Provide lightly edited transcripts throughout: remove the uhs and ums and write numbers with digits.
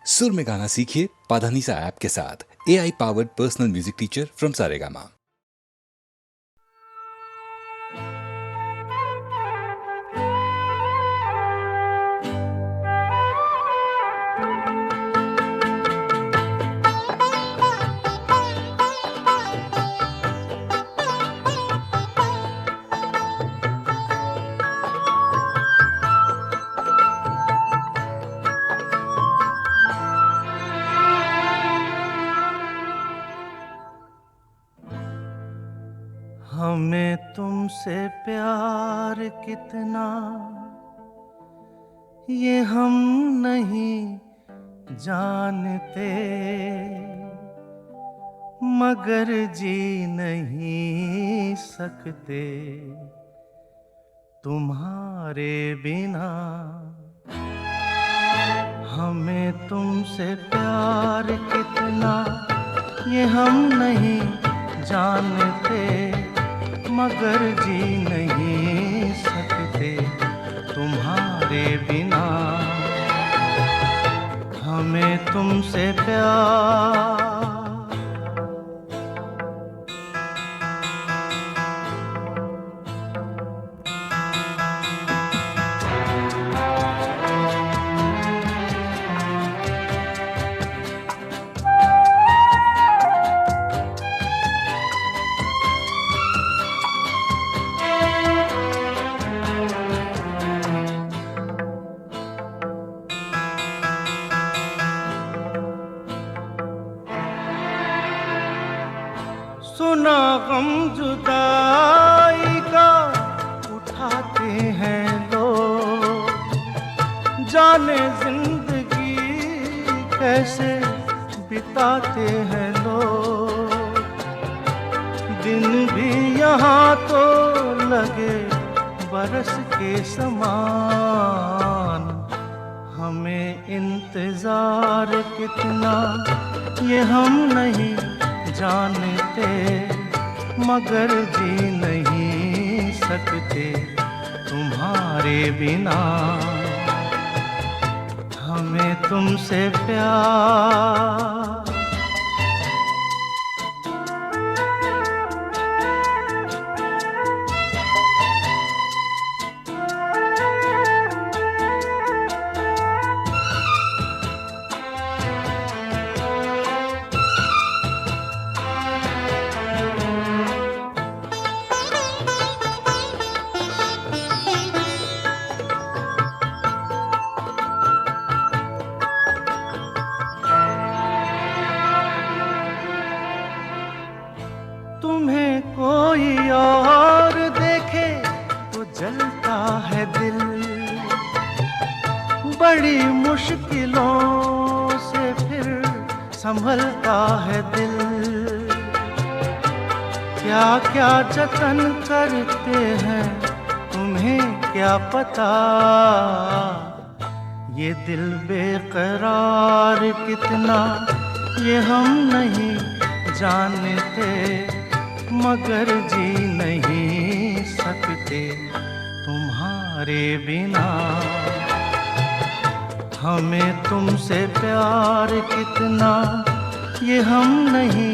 सुर में गाना सीखिए पाधानीसा ऐप के साथ। AI powered personal music teacher from Saregama. हमें तुमसे प्यार कितना ये हम नहीं जानते, मगर जी नहीं सकते तुम्हारे बिना। हमें तुमसे प्यार कितना ये हम नहीं जानते, मगर जी नहीं सकते तुम्हारे बिना। हमें तुमसे प्यार सुना गम जुदाई का उठाते हैं लोग, जाने जिंदगी कैसे बिताते हैं लोग। दिन भी यहाँ तो लगे बरस के समान, हमें इंतजार कितना ये हम नहीं जानते, मगर जी नहीं सकते तुम्हारे बिना। हमें तुमसे प्यार तुम्हें कोई और देखे तो जलता है दिल, बड़ी मुश्किलों से फिर संभलता है दिल। क्या क्या जतन करते हैं तुम्हें क्या पता, ये दिल बेकरार कितना ये हम नहीं जानते, मगर जी नहीं सकते तुम्हारे बिना। हमें तुमसे प्यार कितना ये हम नहीं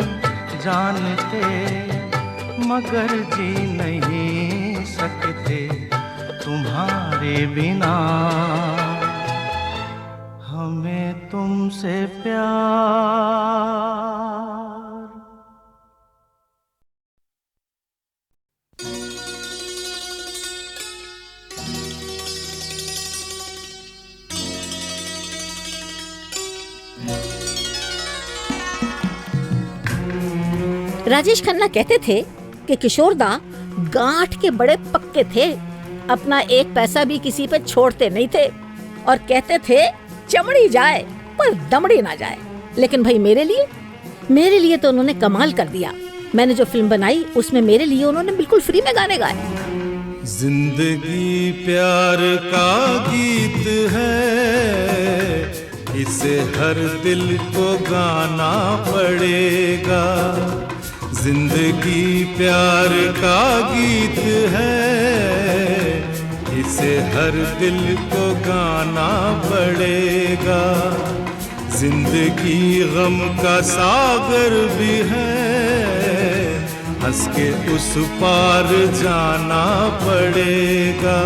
जानते, मगर जी नहीं सकते तुम्हारे बिना। हमें तुमसे प्यार राजेश खन्ना कहते थे कि किशोरदा गांठ के बड़े पक्के थे, अपना एक पैसा भी किसी पे छोड़ते नहीं थे और कहते थे चमड़ी जाए पर दमड़ी ना जाए। लेकिन भाई मेरे लिए तो उन्होंने कमाल कर दिया। मैंने जो फिल्म बनाई उसमें मेरे लिए उन्होंने बिल्कुल फ्री में गाने गाए। जिंदगी प्यार का गीत है, इसे हर दिल को गाना पड़ेगा। जिंदगी प्यार का गीत है, इसे हर दिल को गाना पड़ेगा। जिंदगी गम का सागर भी है, हंस के उस पार जाना पड़ेगा।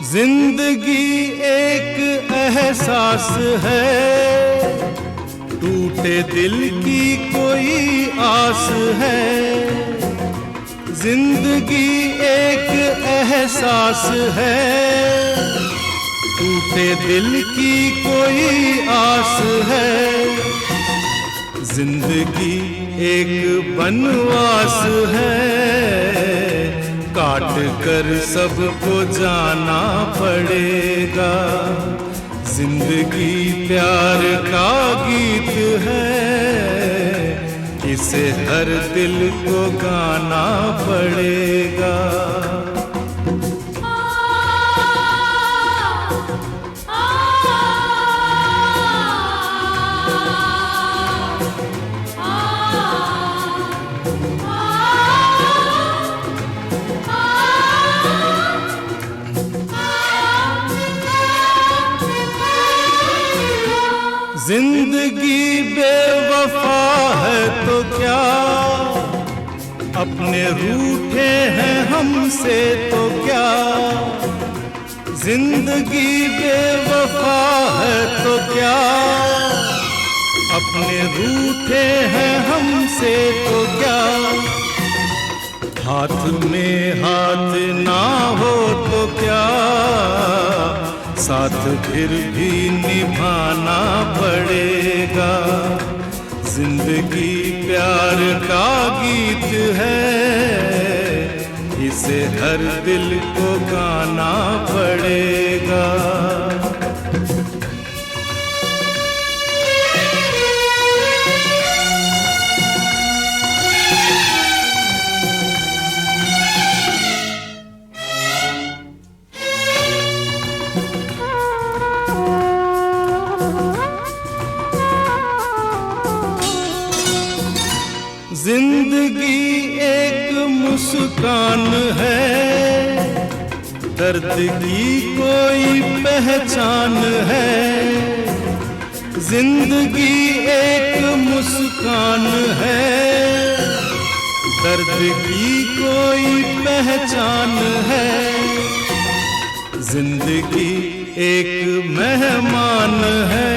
जिंदगी एक एहसास है, टूटे दिल की कोई आस है। जिंदगी एक एहसास है, टूटे दिल की कोई आस है। जिंदगी एक बनवास है, काट कर सबको जाना पड़ेगा। जिंदगी प्यार का गीत है, इसे हर दिल को गाना पड़ेगा। जिंदगी बेवफा है तो क्या, अपने रूठे हैं हमसे तो क्या। जिंदगी बेवफा है तो क्या, अपने रूठे हैं हमसे तो क्या। हाथ में हाथ ना हो तो क्या, साथ फिर भी निभाना पड़ेगा। जिंदगी प्यार का गीत है, इसे हर दिल को गाना पड़ेगा। जिंदगी एक मुस्कान है, दर्द की कोई पहचान है। जिंदगी एक मुस्कान है, दर्द की कोई पहचान है। जिंदगी एक मेहमान है,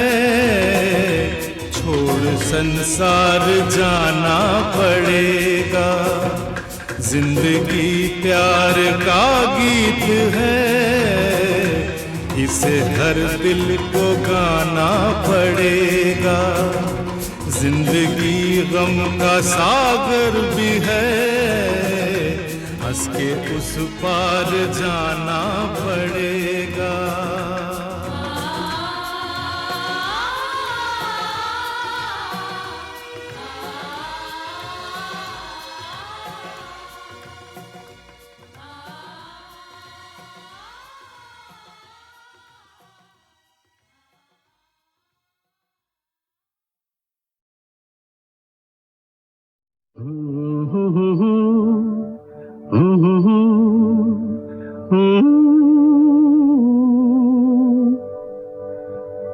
छोड़ संसार जाना पड़ेगा। जिंदगी प्यार का गीत है, इसे हर दिल को गाना पड़ेगा। जिंदगी गम का सागर भी है, हंस के उस पार जाना पड़ेगा।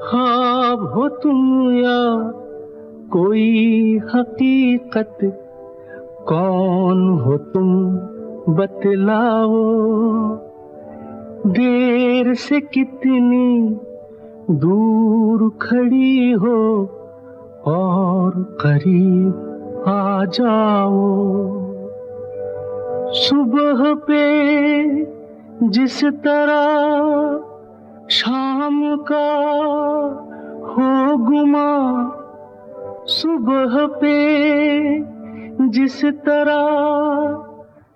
ख्वाब हो तुम या कोई हकीकत, कौन हो तुम बतलाओ। देर से कितनी दूर खड़ी हो और करीब आ जाओ। सुबह पे जिस तरह शाम का हो गुमा, सुबह पे जिस तरह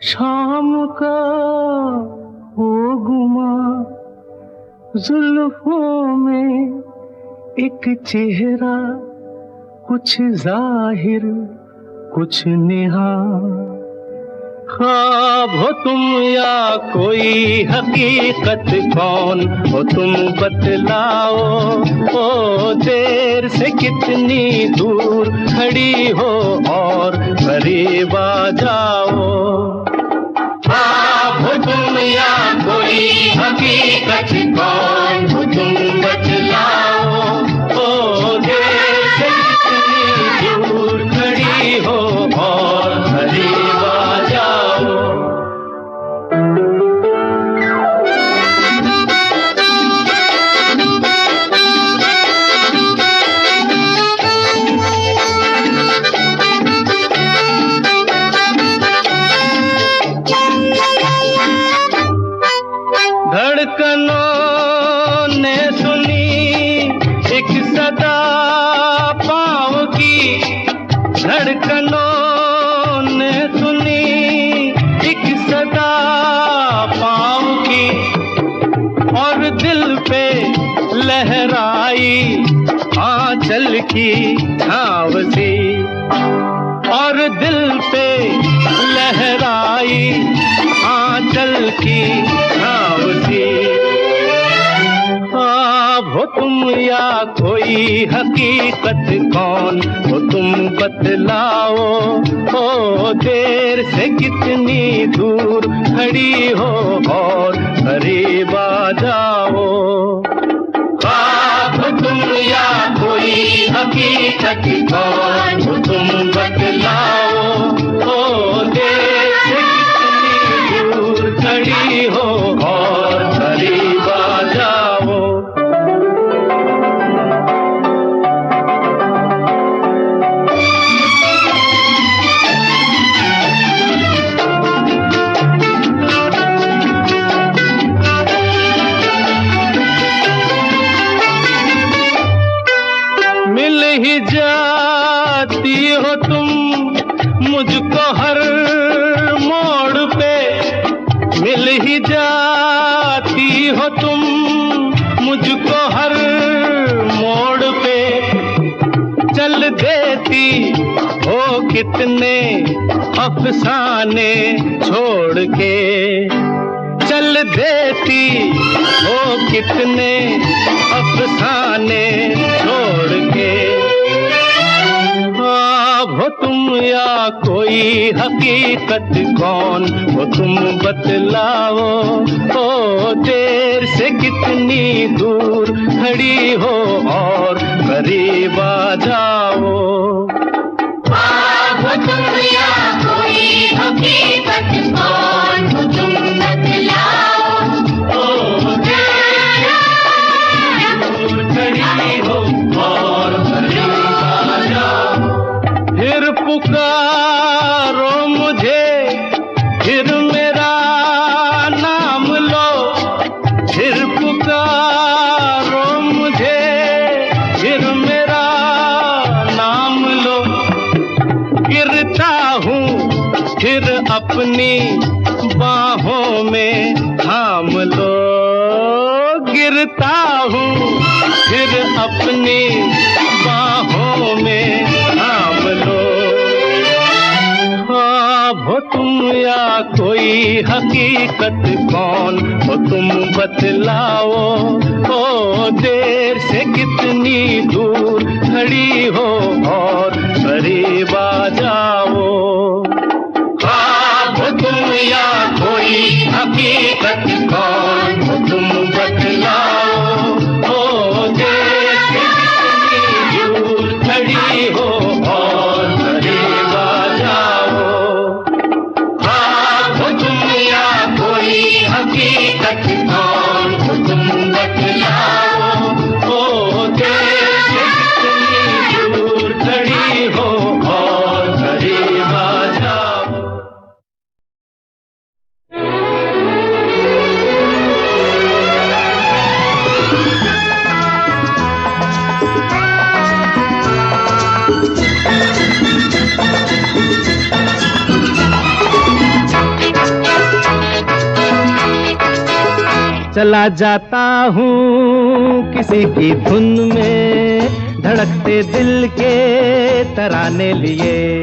शाम का हो गुमा। जुल्फों में एक चेहरा, कुछ जाहिर कुछ नेहा, ख्वाब हो तुम या कोई हकीकत, कौन हो तुम बतलाओ। ओ देर से कितनी दूर खड़ी हो और करीब आ जाओ। ख्वाब हो तुम या कोई हकीकत, कौन हो तुम बतलाओ। ओ देर से कितनी दूर खड़ी हो और करीब आ जाओ। धड़कनों ने सुनी एक सदा पाँव की, धड़कनों ने सुनी एक सदा पाँव की, और दिल पे लहराई आंचल की छाँव सी, और दिल पे लहराई आंचल की छाँव सी। ख्वाब हो तुम या कोई हकीकत, कौन हो तुम बतलाओ। ओ देर से कितनी दूर खड़ी हो और करीब आ जाओ। ख्वाब हो तुम या कोई हकीकत, कौन हो तुम बतलाओ। ओ देर से कितनी दूर खड़ी हो और करीब आ जाओ। मिल ही जाती हो तुम मुझको हर मोड़ पे, मिल ही जाती हो तुम मुझको हर मोड़ पे। चल देती हो कितने अफसाने छोड़ के, चल देती हो कितने अफसाने छोड़ के। ख्वाब हो तुम या कोई हकीकत, कौन हो तुम बतलाओ। ओ देर से कितनी दूर खड़ी हो और करीब आ जाओ। ख्वाब हो तुम या कोई हकीकत, कौन हो तुम बतलाओ। ओ देर से दूर खड़ी हो और करीब आ जाओ। फिर पुकारो मुझे, फिर मेरा नाम लो, फिर पुकारो मुझे, फिर मेरा नाम लो। गिरता हूँ फिर अपनी बाहों में थाम लो, गिरता हूँ फिर अपनी बाहों में थाम लो। ख्वाब हो तुम या कोई हकीकत, कौन हो तुम बतलाओ। ओ देर से कितनी दूर खड़ी हो और करीब आ जाओ। ख्वाब हो तुम या कोई हकीकत, कौन हो तुम बतलाओ। ओ देर से कितनी दूर खड़ी हो और करीब आ जाओ। ख्वाब हो तुम या कोई हकीकत, कौन हो तुम बतलाओ। ओ देर से कितनी दूर खड़ी हो और करीब आ जाओ। चला जाता हूँ किसी की धुन में, धड़कते दिल के तराने लिए।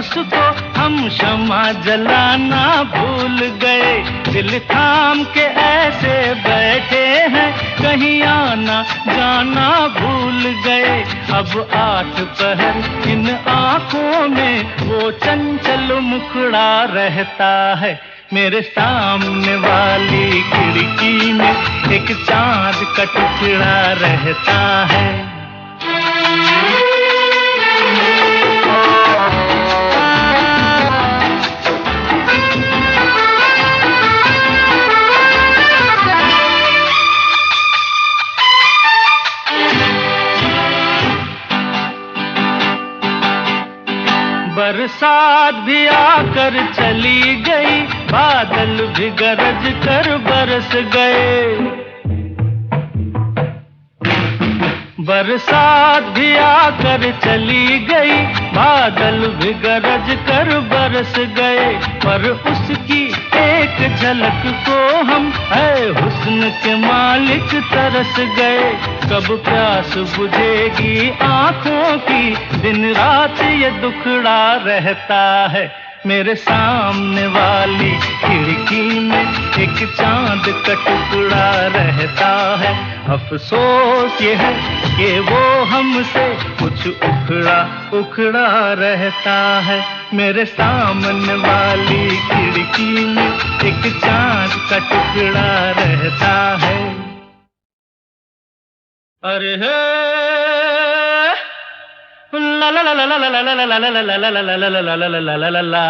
उसको हम शमा जलाना भूल गए। दिल थाम के ऐसे बैठे हैं, कहीं आना जाना भूल गए। अब 8 पहर इन आँखों में वो चंचल मुखड़ा रहता है। मेरे सामने वाली खिड़की में एक चांद का टुकड़ा रहता है। बरसात भी आकर चली गई, बादल भी गरज कर बरस गए। बरसात भी आकर चली गई, बादल भी गरज कर बरस गए। पर उसकी एक झलक को हम है हुस्न के मालिक तरस गए। कब प्यास बुझेगी आँखों की, दिन रात ये दुखड़ा रहता है। मेरे सामने वाली खिड़की में एक चांद का टुकड़ा रहता है। अफसोस ये है कि वो हमसे कुछ उखड़ा रहता है। मेरे सामने वाली खिड़की में एक चांद का टुकड़ा रहता है। अरे हे ला ला ला ला ला ला ला ला ला ला ला ला ला ला ला ला ला।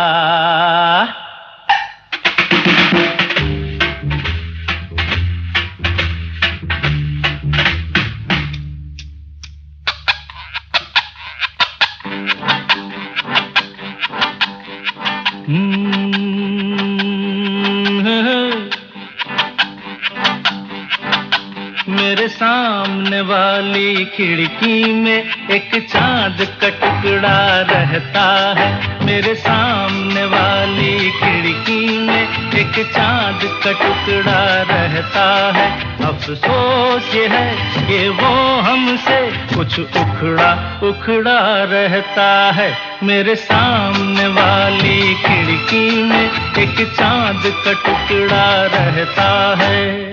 मेरे सामने वाली खिड़की में एक चांद का टुकड़ा रहता है। मेरे सामने वाली खिड़की में एक चांद का टुकड़ा रहता है। अफसोस ये है कि वो हमसे कुछ उखड़ा रहता है। मेरे सामने वाली खिड़की में एक चांद का टुकड़ा रहता है।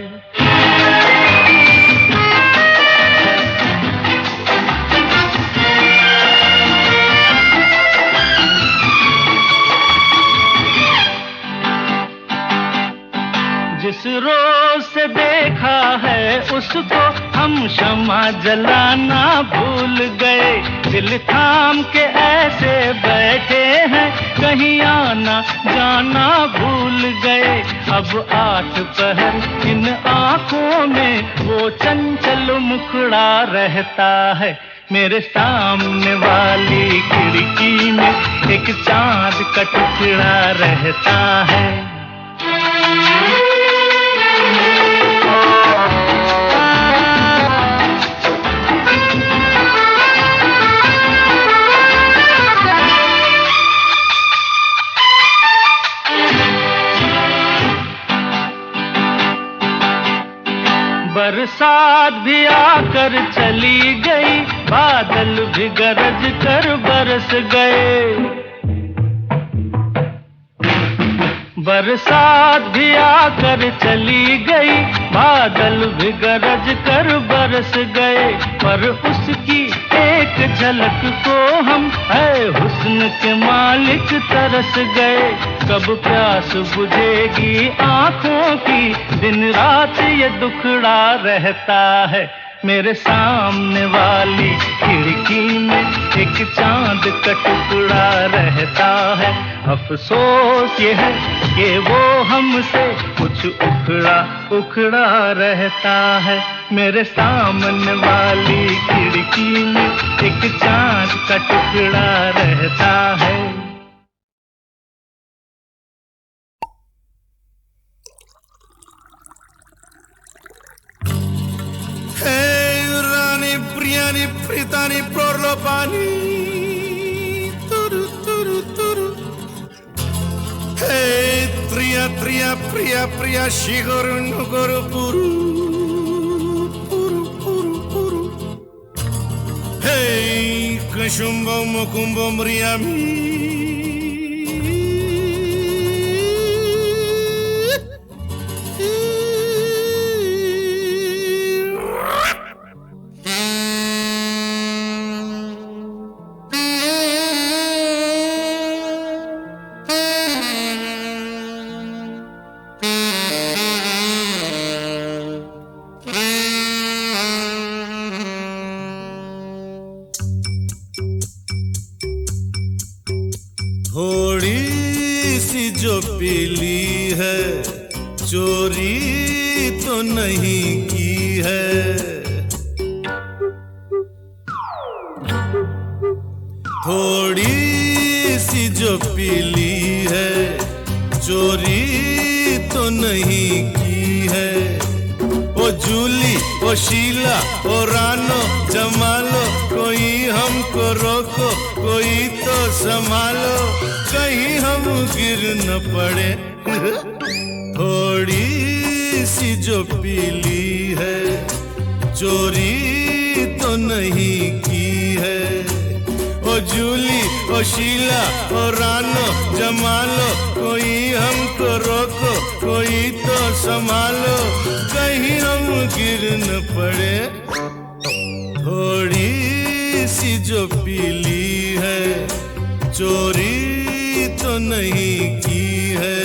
जिस रोज से देखा है उसको हम शमा जलाना भूल गए। दिल थाम के ऐसे बैठे हैं, कहीं आना जाना भूल गए। अब 8 पहर इन आँखों में वो चंचल मुखड़ा रहता है। मेरे सामने वाली खिड़की में एक चांद का टुकड़ा रहता है। बरसात भी आकर चली गई, बादल भी गरज कर बरस गए। बरसात भी आकर चली गई, बादल भी गरज कर बरस गए। पर उसकी एक झलक को हम है हुस्न के मालिक तरस गए। कब प्यास बुझेगी आँखों की, दिन रात ये दुखड़ा रहता है। मेरे सामने वाली खिड़की में एक चांद का टुकड़ा रहता है। अफसोस ये है कि वो हमसे कुछ उखड़ा रहता है। मेरे सामने वाली खिड़की में एक चांद का टुकड़ा रहता है। Priani, Pritani, Prorlopani. Turu, turu, turu. Hey, Priya, Shigoru, Nugoru, Puru. Hey, Kashumbo, Mokumbo, Mriami. जो पी ली है, चोरी तो नहीं की है। थोड़ी सी जो पी ली है, चोरी तो नहीं की है। ओ जूली, ओ शीला, ओ रानो, जमालो, कोई हमको रोको, कोई तो संभालो, कहीं हम गिर न पड़े। थोड़ी सी जो पी ली है, चोरी तो नहीं की है। ओ जूली, ओ शीला, ओ रानो, जमालो, कोई हमको रोको, कोई तो संभालो, कहीं हम गिर न पड़े। थोड़ी सी जो पी ली है, चोरी तो नहीं की है।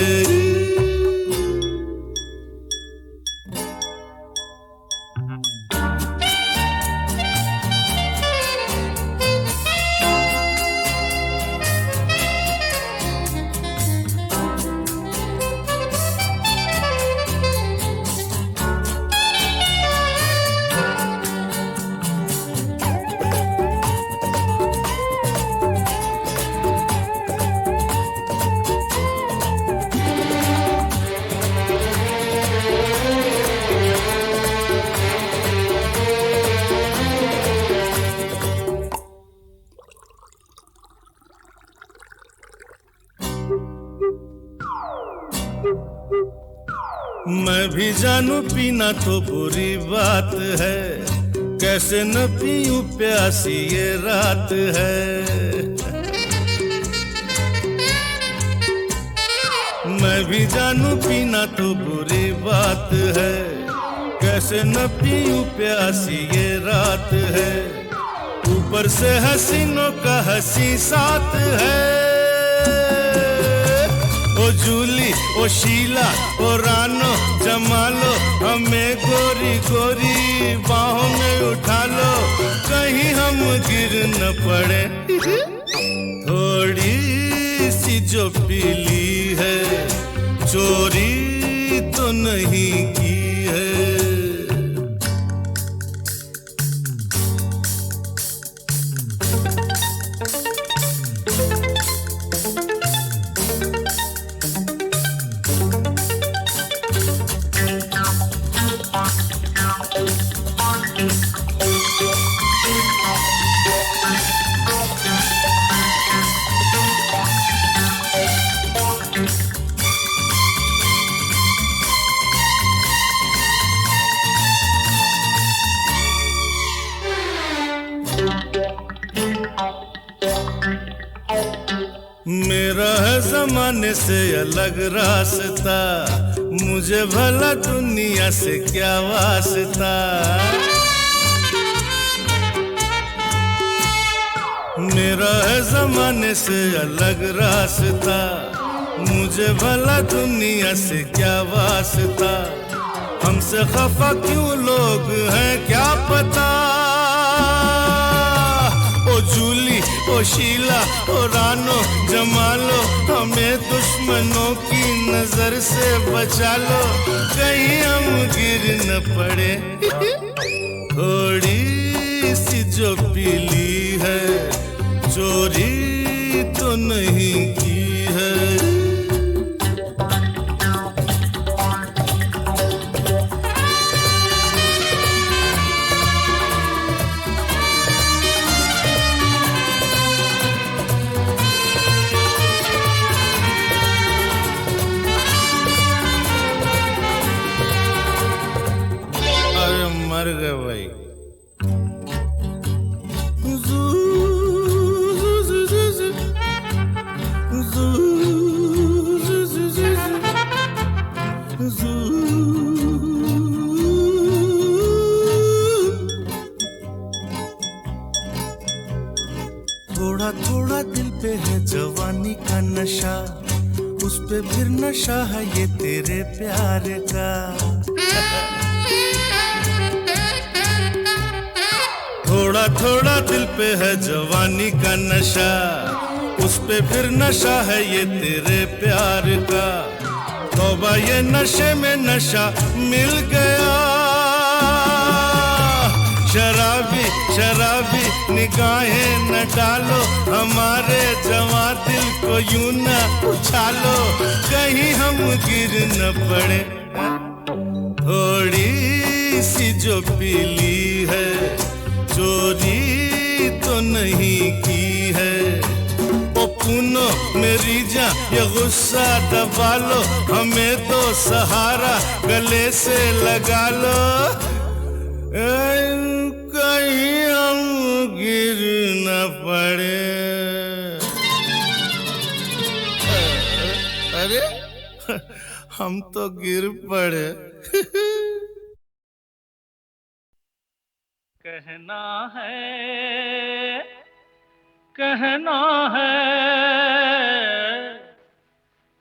मैं भी जानू पीना तो बुरी बात है, कैसे न पीऊं प्यासी ये रात है। मैं भी जानू पीना तो बुरी बात है, कैसे न पीऊं प्यासी ये रात है। ऊपर से हसीनों का हंसी साथ है। ओ जूली, ओ शीला, ओ रानो, जमालो, हमें गोरी गोरी बाहों में उठा लो, कहीं हम गिर न पड़े। थोड़ी सी जो पी ली है, चोरी तो नहीं की है। मेरा है जमाने से अलग रास्ता, मुझे भला दुनिया से क्या वास्ता। मेरा है जमाने से अलग रास्ता, मुझे भला दुनिया से क्या वास्ता। हमसे खफा क्यों लोग हैं क्या पता। ओ जूली, ओ शीला, ओ रानो, जमालो, हमें दुश्मनों की नजर से बचा लो, कहीं हम गिर न पड़े। थोड़ी सी जो पी ली है, चोरी तो नहीं की है। मर गए भाई। थोड़ा थोड़ा दिल पे है जवानी का नशा, उस पे फिर नशा है ये तेरे प्यार का। थोड़ा थोड़ा दिल पे है जवानी का नशा, उस पे फिर नशा है ये तेरे प्यार का। तौबा ये नशे में नशा मिल गया। शराबी शराबी निगाहें न डालो, हमारे जवां दिल को यूं न उछालो, कहीं हम गिर न पड़े। थोड़ी सी जो पीली है, चोरी तो नहीं की है। ओ पुनो मेरी जान ये गुस्सा दबा लो, हमें तो सहारा गले से लगा लो, कहीं हम गिर न पड़े। अरे हम तो गिर पड़े। कहना है, कहना है,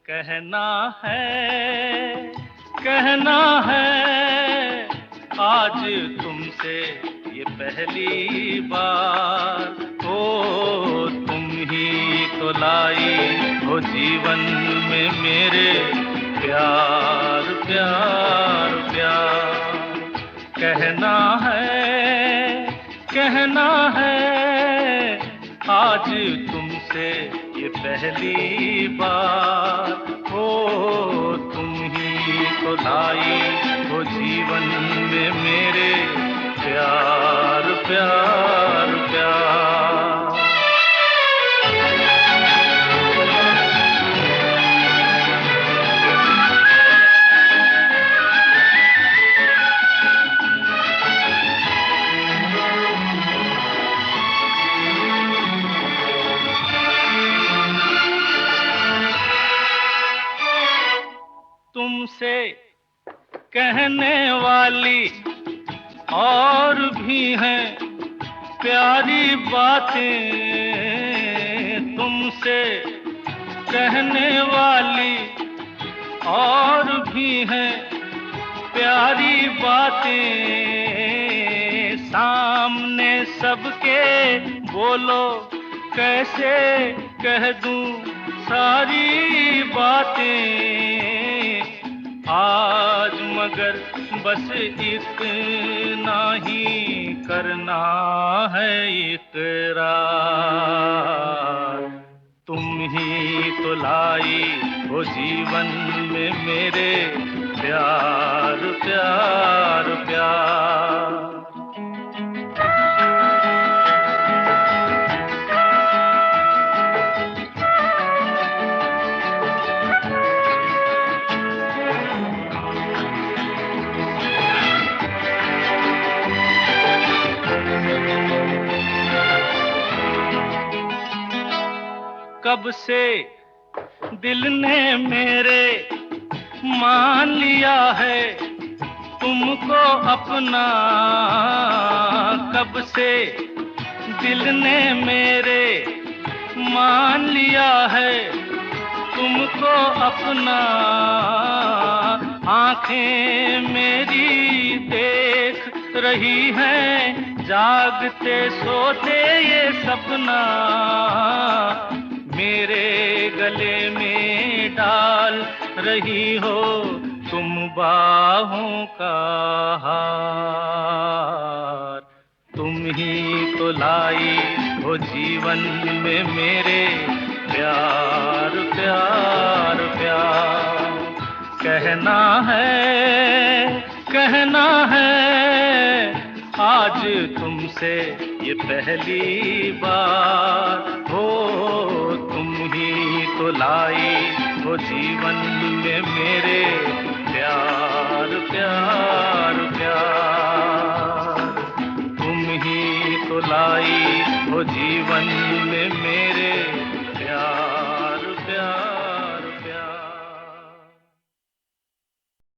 कहना है, कहना है, आज तुमसे ये पहली बार। ओ तुम ही तो लाई हो जीवन में मेरे प्यार प्यार प्यार। कहना है, कहना है, आज तुमसे ये पहली बार। ओ तुम ही तो लाई हो जीवन में मेरे प्यार प्यार प्यार। तुमसे कहने वाली और भी हैं प्यारी बातें, तुमसे कहने वाली और भी हैं प्यारी बातें। सामने सबके बोलो कैसे कह दूं सारी बातें। आज मगर बस इतना ही करना है इकरार। तुम ही तो लाई हो जीवन में मेरे प्यार प्यार प्यार। कब से दिल ने मेरे मान लिया है तुमको अपना। कब से दिल ने मेरे मान लिया है तुमको अपना। आंखें मेरी देख रही हैं जागते सोते ये सपना। मेरे गले में डाल रही हो तुम बाहों का हार। तुम ही तो लाई हो जीवन में मेरे प्यार प्यार प्यार। कहना है, कहना है, आज तुमसे ये पहली बार। हो तुम ही तो लाई हो जीवन में मेरे प्यार प्यार प्यार। तुम ही तो लाई हो जीवन में मेरे प्यार।